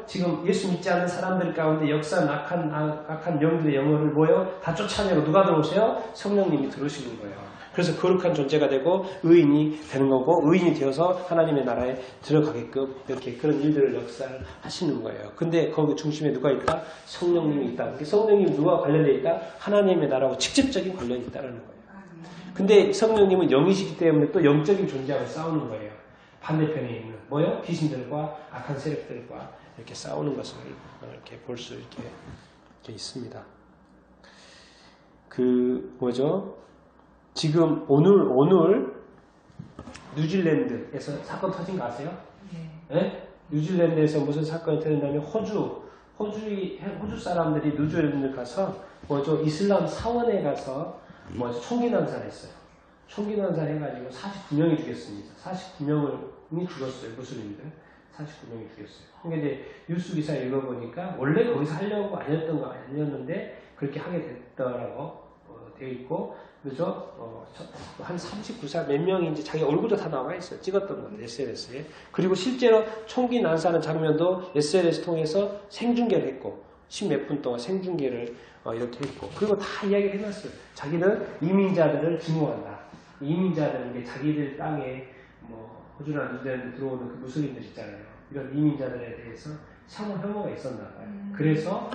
지금 예수 믿지 않는 사람들 가운데 역사한 악한 영들의 영혼을 다 쫓아내고 누가 들어오세요? 성령님이 들어오시는 거예요. 그래서 거룩한 존재가 되고 의인이 되는 거고 의인이 되어서 하나님의 나라에 들어가게끔 이렇게 그런 일들을 역사를 하시는 거예요. 근데 거기 중심에 누가 있다? 성령님이 있다. 성령님이 누가 관련되어 있다? 하나님의 나라하고 직접적인 관련이 있다는 거예요. 근데 성령님은 영이시기 때문에 또 영적인 존재하고 싸우는 거예요. 반대편에 있는 귀신들과 악한 세력들과 이렇게 싸우는 것을 이렇게 볼 수 이렇게 있습니다. 지금 오늘 뉴질랜드에서 사건 터진 거 아세요? 네? 뉴질랜드에서 무슨 사건이 터졌냐면 호주 사람들이 뉴질랜드 가서 뭐죠 이슬람 사원에 가서 뭐죠 총기 난사했어요. 총기 난사해가지고 49명이 죽였습니다. 49명이 죽었어요. 무슬림들 49명이 죽였어요. 그러니까 이제 뉴스 기사 읽어보니까 원래 거기서 하려고 아니었는데 그렇게 하게 됐더라고 되어 있고 그죠? 한 39살 몇 명이 이제 자기 얼굴도 다 나와 있어요. 찍었던 건데 SNS에. 그리고 실제로 총기 난사하는 장면도 SNS 통해서 생중계를 했고 10몇 분 동안 생중계를 이렇게 했고 그리고 다 이야기를 해놨어요. 자기는 이민자들을 증오한다. 이민자들은 게 자기들 땅에 뭐 호주나 뉴질랜드 들어오는 그 무슬림들 있잖아요. 이런 이민자들에 대해서 혐오 혐오가 있었나 봐요. 그래서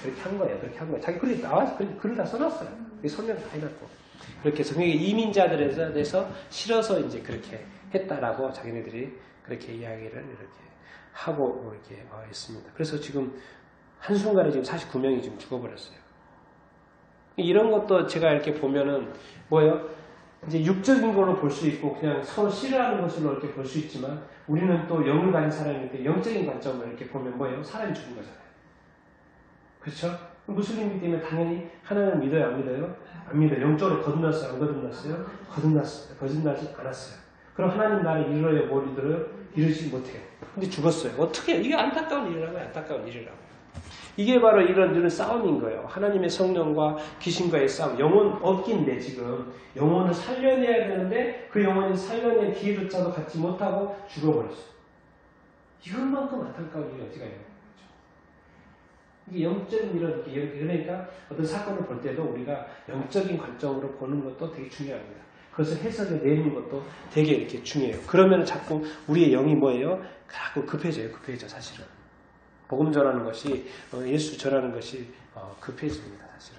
그렇게 한 거예요. 그렇게 한 거예요. 자기 글이 나와서 글을 다 써놨어요. 설명 다 해놨고. 그렇게 해서 이민자들에 대해서 싫어서 이제 그렇게 했다라고 자기네들이 그렇게 이야기를 이렇게 하고 이렇게 했습니다. 그래서 지금 한순간에 지금 49명이 지금 죽어버렸어요. 이런 것도 제가 이렇게 보면은 뭐예요? 이제 육적인 걸로 볼 수 있고 그냥 서로 싫어하는 것으로 이렇게 볼 수 있지만 우리는 또 영을 가진 사람인데 영적인 관점을 이렇게 보면 뭐예요? 사람이 죽은 거잖아요. 그렇죠? 무슬림이기 때문에 당연히 하나님을 믿어요? 안 믿어요? 안 믿어요. 영적으로 거듭났어요? 안 거듭났어요? 거듭나지 않았어요. 그럼 하나님 나를 이루어요? 뭘 이루어요? 이루지 못해요. 근데 죽었어요. 어떻게 해요? 이게 안타까운 일이라고요. 안타까운 일이라고. 이게 바로 이런 싸움인 거예요. 하나님의 성령과 귀신과의 싸움. 영혼 얻기인데 지금 영혼을 살려내야 되는데 그 영혼이 살려낼 기회조차도 갖지 못하고 죽어버렸어요. 이것만큼 안타까운 일이 어디가 있는 거죠. 이게 영적인 이렇게 그러니까 어떤 사건을 볼 때도 우리가 영적인 관점으로 보는 것도 되게 중요합니다. 그것을 해석해 내는 것도 되게 이렇게 중요해요. 그러면 자꾸 우리의 영이 뭐예요? 자꾸 급해져요. 사실은. 복음 전하는 것이 예수 전하는 것이 급해집니다. 사실은.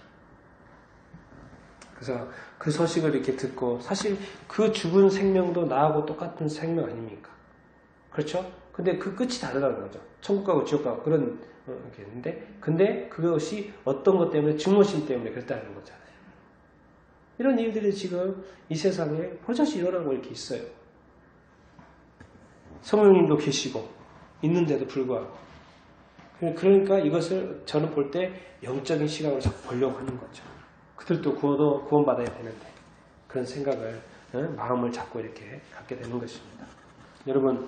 그래서 그 소식을 이렇게 듣고 사실 그 죽은 생명도 나하고 똑같은 생명 아닙니까? 그렇죠? 근데 그 끝이 다르다는 거죠. 천국 가고 지옥 가고 그런 게 있는데 근데 그것이 어떤 것 때문에 증오심 때문에 그랬다는 거잖아요. 이런 일들이 지금 이 세상에 버젓이 일어나고 이렇게 있어요. 성령님도 계시고 있는데도 불구하고 그러니까 이것을 저는 볼 때 영적인 시각으로 자꾸 보려고 하는 거죠. 그들도 구원받아야 되는데 그런 생각을 마음을 자꾸 이렇게 갖게 되는 것입니다. 여러분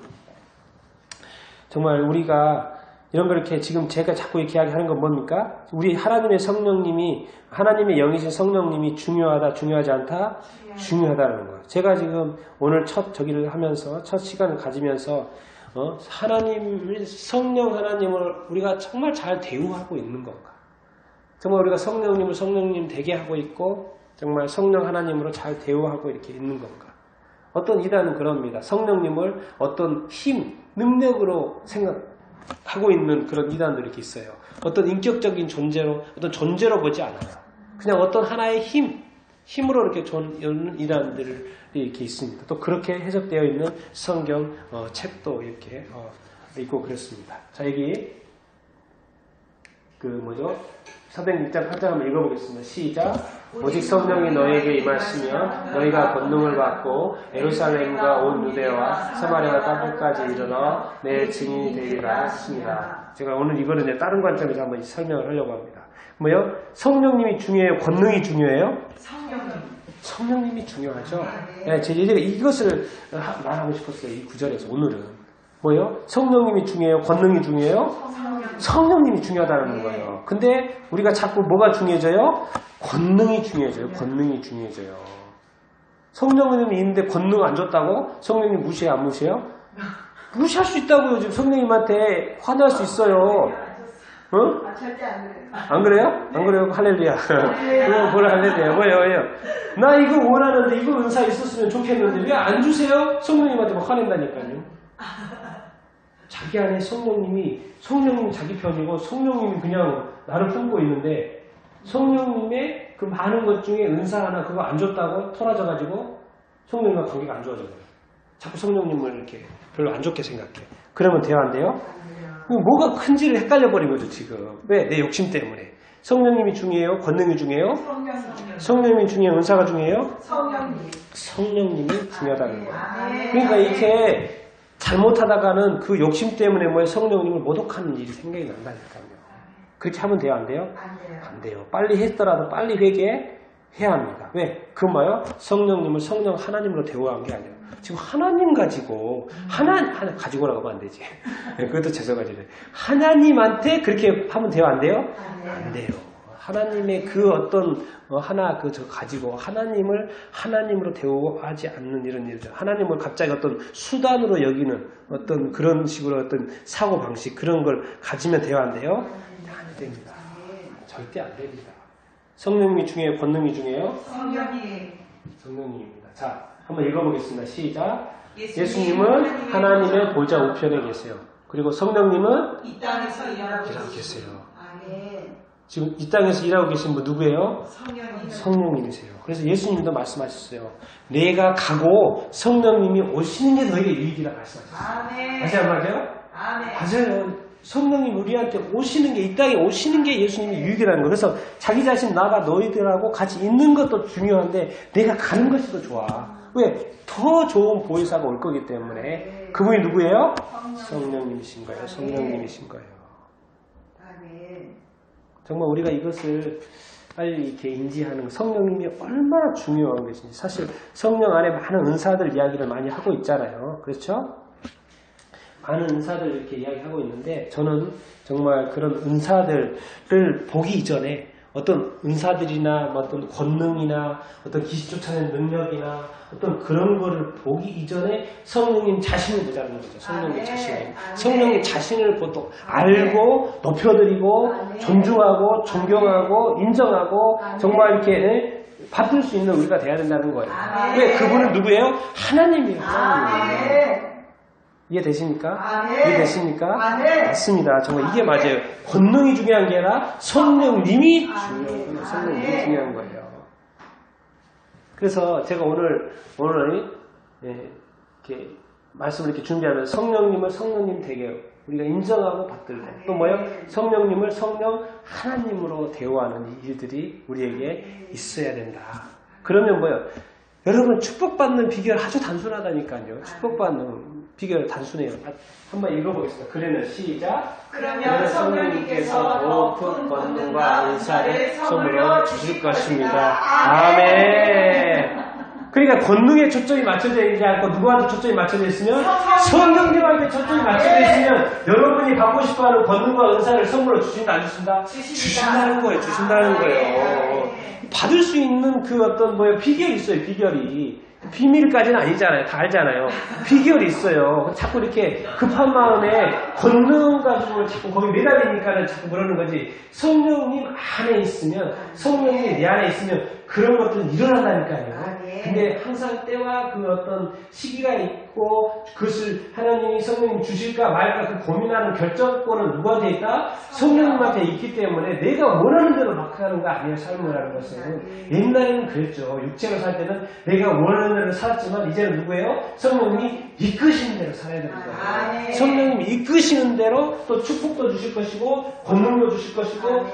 정말 우리가 이런 걸 이렇게 지금 제가 자꾸 이렇게 이야기하는 건 뭡니까? 우리 하나님의 성령님이 하나님의 영이신 성령님이 중요하다 중요하지 않다? 중요하다는 거예요. 제가 지금 오늘 첫 저기를 하면서 첫 시간을 가지면서 하나님, 성령 하나님을 우리가 정말 잘 대우하고 있는 건가? 정말 우리가 성령님을 성령님 되게 하고 있고 정말 성령 하나님으로 잘 대우하고 이렇게 있는 건가? 어떤 이단은 그럽니다. 성령님을 어떤 힘, 능력으로 생각하고 있는 그런 이단들이 이렇게 있어요. 어떤 인격적인 존재로, 어떤 존재로 보지 않아요. 그냥 어떤 하나의 힘으로 이렇게 여는 이단들이 이렇게 있습니다. 또 그렇게 해석되어 있는 성경 책도 이렇게 있고 그렇습니다. 자, 여기 사도행 6장 8절 한번 읽어보겠습니다. 시작. 오직 성령이 너희에게 임하시면 너희가 권능을 받고 예루살렘과 온 유대와 사마리아와 땅끝까지 이르러 내 증인이 되리라 하십니다. 제가 오늘 이거는 이제 다른 관점에서 한번 설명을 하려고 합니다. 뭐요? 성령님이 중요해요? 권능이 중요해요? 성령님이 중요하죠. 네, 제가 이것을 말하고 싶었어요. 이 구절에서 오늘은 뭐요? 성령님이 중요해요? 권능이 중요해요? 성령님이 중요하다는 거예요. 근데 우리가 자꾸 뭐가 중요해져요? 권능이 중요해져요. 권능이 중요해져요. 성령님이 있는데 권능 안 줬다고? 성령님 무시해 안 무시해요? 무시할 수 있다고요. 지금 성령님한테 화날 수 있어요. 응? 절대 안 그래요. 안 그래요? 안 그래요? 할렐루야. 뭐라 할렐루야. 왜요? 나 이거 원하는데 이거 은사 있었으면 좋겠는데 왜 안 주세요? 성령님한테 막 화낸다니까요. 자기 안에 성령님 자기 편이고 성령님이 그냥 나를 품고 있는데 성령님의 그 많은 것 중에 은사 하나 그거 안 줬다고 토라져가지고 성령님과 관계가 안 좋아져요. 자꾸 성령님을 이렇게 별로 안 좋게 생각해. 그러면 돼요? 안 돼요? 뭐가 큰지를 헷갈려버린 거죠 지금. 왜? 내 욕심 때문에. 성령님이 중요해요? 권능이 중요해요? 성령님이 중요해요? 은사가 중요해요? 성령님이 중요하다는 거예요. 그러니까 이렇게 잘못하다가는 그 욕심 때문에 뭐예요? 성령님을 모독하는 일이 생각이 난다니까요. 그렇게 하면 돼요? 안 돼요? 안 돼요. 안 돼요. 빨리 했더라도 빨리 회개해야 합니다. 왜? 그 뭐예요? 성령님을 성령 하나님으로 대우한 게 아니에요. 지금 하나님 가지고 하나 가지고라고 하면 안 되지. 그것도 죄송하지네. 하나님한테 그렇게 하면 돼요? 안 돼요? 안 돼요. 하나님의 그 어떤 저 가지고 하나님을 하나님으로 대우하지 않는 이런 일들, 하나님을 갑자기 어떤 수단으로 여기는 어떤 그런 식으로 어떤 사고 방식 그런 걸 가지면 돼요? 안 돼요? 안 됩니다. 절대 안 됩니다. 성령이 중요해요? 권능이 중요해요? 성령님입니다. 자, 한번 읽어보겠습니다. 시작. 예수님은 하나님의 보좌 우편에 계세요. 그리고 성령님은 이 땅에서 일하고 계세요. 아멘. 지금 이 땅에서 일하고 계신 분 누구예요? 성령님. 성령님이세요. 그래서 예수님도 말씀하셨어요. 내가 가고 성령님이 오시는 게 너희의 유익이라 말씀하셨어요. 아멘. 맞아요? 아멘. 맞아요. 성령님 우리한테 오시는 게, 이 땅에 오시는 게 예수님의 유익이라는 거예요. 그래서 자기 자신 나가 너희들하고 같이 있는 것도 중요한데 내가 가는 것이 더 좋아. 왜? 더 좋은 보혜사가 올 거기 때문에. 그분이 누구예요? 성령님이신 거예요. 성령님이신 거예요. 아멘. 정말 우리가 이것을 빨리 이렇게 인지하는 성령님이 얼마나 중요한 것인지. 사실 성령 안에 많은 은사들 이야기를 많이 하고 있잖아요. 그렇죠? 많은 은사들 이렇게 이야기하고 있는데 저는 정말 그런 은사들을 보기 이전에 어떤 은사들이나 어떤 권능이나 어떤 귀신 쫓아내는 능력이나 어떤 그런 거를 보기 이전에 성령님 자신을 보자는 거죠. 성령님 자신을. 성령님 자신을 보통 알고 높여드리고 존중하고 존경하고 인정하고 정말 이렇게 받을 수 있는 우리가 돼야 된다는 거예요. 왜? 그분은 누구예요? 하나님이에요. 하나님. 이해되십니까? 이해되십니까? 맞습니다. 정말 이게 맞아요. 권능이 중요한 게 아니라 성령님이 중요한 거예요. 성령님이 중요한 거예요. 그래서 제가 오늘 이렇게 말씀을 이렇게 준비하면서 성령님을 성령님 되게 우리가 인정하고 받들고 또 뭐예요? 성령님을 성령 하나님으로 대우하는 일들이 우리에게 있어야 된다. 그러면 뭐예요? 여러분 축복받는 비결 아주 단순하다니까요. 축복받는 비결 단순해요. 한번 읽어보겠습니다. 그러면 시작. 그러면 성령님께서 높은 권능과 은사를 선물로 주실 것입니다. 아멘. 그러니까 권능에 초점이 맞춰져 있지 않고 누구한테 초점이 맞춰져 있으면 성령님한테 초점이 맞춰져 있으면 여러분이 받고 싶어하는 권능과 은사를 선물로 주신다 안 주신다? 주신다는 거예요. 주신다는 거예요. 받을 수 있는 그 어떤 비결이 있어요. 비결이. 비밀까지는 아니잖아요. 다 알잖아요. 비결이 있어요. 자꾸 이렇게 급한 마음에 권능 가지고 자꾸 거기 매달리니까는 자꾸 그러는 거지. 성령님 안에 있으면, 성령님이 내 안에 있으면 그런 것들은 일어난다니까요. 근데 항상 때와 그 어떤 시기가 있고 그것을 하나님이 성령님 주실까 말까 그 고민하는 결정권은 누구한테 있다? 성령님한테 있기 때문에 내가 원하는 대로 막 하는 거 아니에요. 삶을 하는 것은. 옛날에는 그랬죠. 육체로 살 때는 내가 원하는 대로 살았지만 이제는 누구예요? 성령님이 이끄시는 대로 살아야 되는 거예요. 성령님이 이끄시는 대로 또 축복도 주실 것이고 권능도 주실 것이고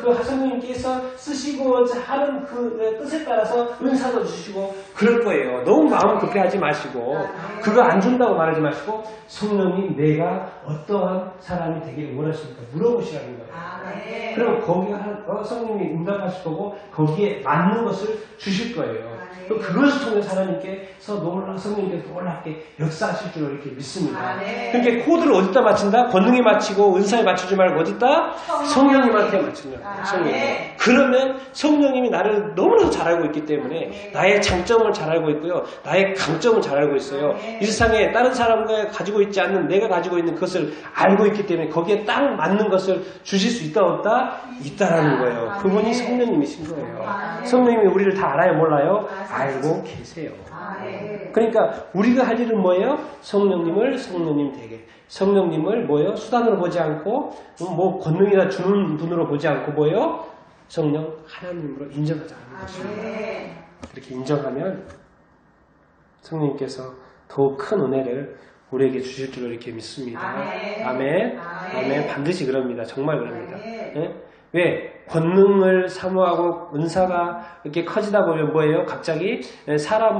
그 하성님께서 쓰시고자 하는 그 뜻에 따라서 은사도 주시고 그럴 거예요. 너무 마음 급해 하지 마시고 그거 안 준다고 말하지 마시고 성령님 내가 어떠한 사람이 되기를 원하십니까? 물어보시라는 거예요. 그럼 거기가 성령님이 응답하실 거고 거기에 맞는 것을 주실 거예요. 또 그것을 통해서 하나님께서 성령님께서 놀랍게 역사하실 줄로 이렇게 믿습니다. 그러니까 코드를 어디다 맞춘다? 권능에 맞추고 은사에 맞추지 말고 어디다? 성령님한테 맞추는 거예요. 성령님. 그러면 성령님이 나를 너무나도 잘 알고 있기 때문에 나의 장점을 잘 알고 있고요. 나의 강점을 잘 알고 있어요. 이 세상에 다른 사람과 가지고 있지 않는 내가 가지고 있는 것을 알고 있기 때문에 거기에 딱 맞는 것을 주실 수 있다 없다? 있다라는 거예요. 그분이 성령님이신 거예요. 성령님이 우리를 다 알아요? 몰라요? 알고 계세요. 그러니까 우리가 할 일은 뭐예요? 성령님을 성령님 되게. 성령님을 뭐예요? 수단으로 보지 않고 뭐 권능이나 주는 분으로 보지 않고 뭐예요? 성령 하나님으로 인정하자는 것입니다. 그렇게 인정하면 성령님께서 더욱 큰 은혜를 우리에게 주실 줄로 이렇게 믿습니다. 아멘. 아멘. 반드시 그럽니다. 정말 그럽니다. 네? 왜? 권능을 사모하고 은사가 이렇게 커지다 보면 뭐예요? 갑자기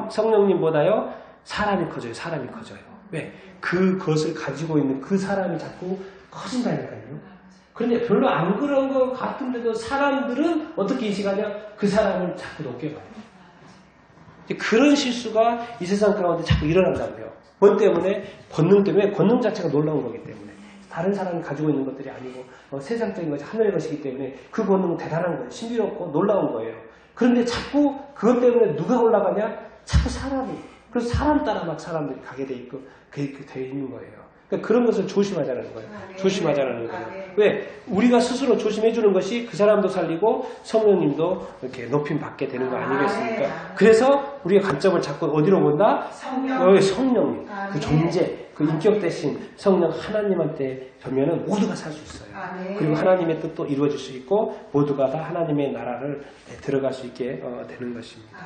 성령님보다요? 사람이 커져요. 사람이 커져요. 왜? 그것을 가지고 있는 그 사람이 자꾸 커진다니까요. 그런데 별로 안 그런 것 같은데도 사람들은 어떻게 인식하냐? 그 사람을 자꾸 높게 봐요. 그런 실수가 이 세상 가운데 자꾸 일어난다고요. 뭐 때문에? 권능 때문에. 권능 자체가 놀라운 거기 때문에. 다른 사람이 가지고 있는 것들이 아니고 세상적인 것이 하늘의 것이기 때문에 그 권능은 대단한 거예요. 신비롭고 놀라운 거예요. 그런데 자꾸 그것 때문에 누가 올라가냐? 자꾸 사람이. 그래서 사람 따라 막 사람들이 가게 돼 있고 그렇게 돼 있는 거예요. 그러니까 그런 것을 조심하자는 거예요. 조심하자는 거예요. 왜? 우리가 스스로 조심해 주는 것이 그 사람도 살리고 성령님도 이렇게 높임 받게 되는 거 아니겠습니까? 그래서 우리의 관점을 자꾸 어디로 본다? 성령님. 그 존재, 그 인격 대신 성령 하나님한테 보면은 모두가 살 수 있어요. 그리고 하나님의 뜻도 이루어질 수 있고 모두가 다 하나님의 나라를 들어갈 수 있게 되는 것입니다.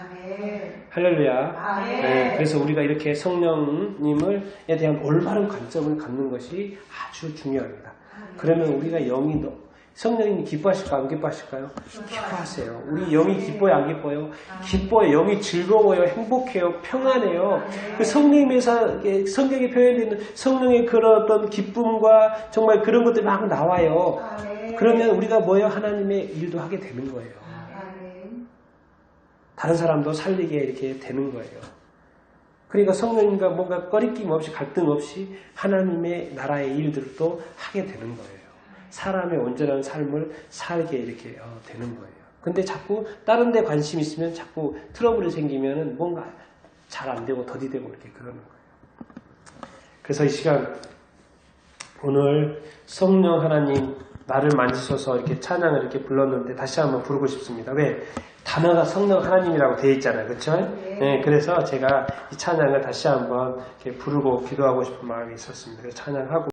할렐루야. 네, 그래서 우리가 이렇게 성령님에 대한 올바른 관점을 갖는 것이 아주 중요합니다. 그러면 우리가 영이 성령님이 기뻐하실까 안 기뻐하실까요? 기뻐하세요. 우리 영이 기뻐요 안 기뻐요? 기뻐요. 영이 즐거워요. 행복해요. 평안해요. 그 성령님에서 성경에 표현되어 있는 성령의 그런 어떤 기쁨과 정말 그런 것들이 막 나와요. 그러면 우리가 뭐예요? 하나님의 일도 하게 되는 거예요. 다른 사람도 살리게 이렇게 되는 거예요. 그러니까 성령님과 뭔가 꺼리낌 없이 갈등 없이 하나님의 나라의 일들을 또 하게 되는 거예요. 사람의 온전한 삶을 살게 이렇게 되는 거예요. 근데 자꾸 다른 데 관심 있으면 자꾸 트러블이 생기면은 뭔가 잘 안 되고 더디되고 이렇게 그러는 거예요. 그래서 이 시간 오늘 성령 하나님 나를 만지셔서 이렇게 찬양을 이렇게 불렀는데 다시 한번 부르고 싶습니다. 왜? 단어가 성령 하나님이라고 되어 있잖아요. 그렇죠? 네, 그래서 제가 이 찬양을 다시 한번 이렇게 부르고 기도하고 싶은 마음이 있었습니다. 그래서 찬양하고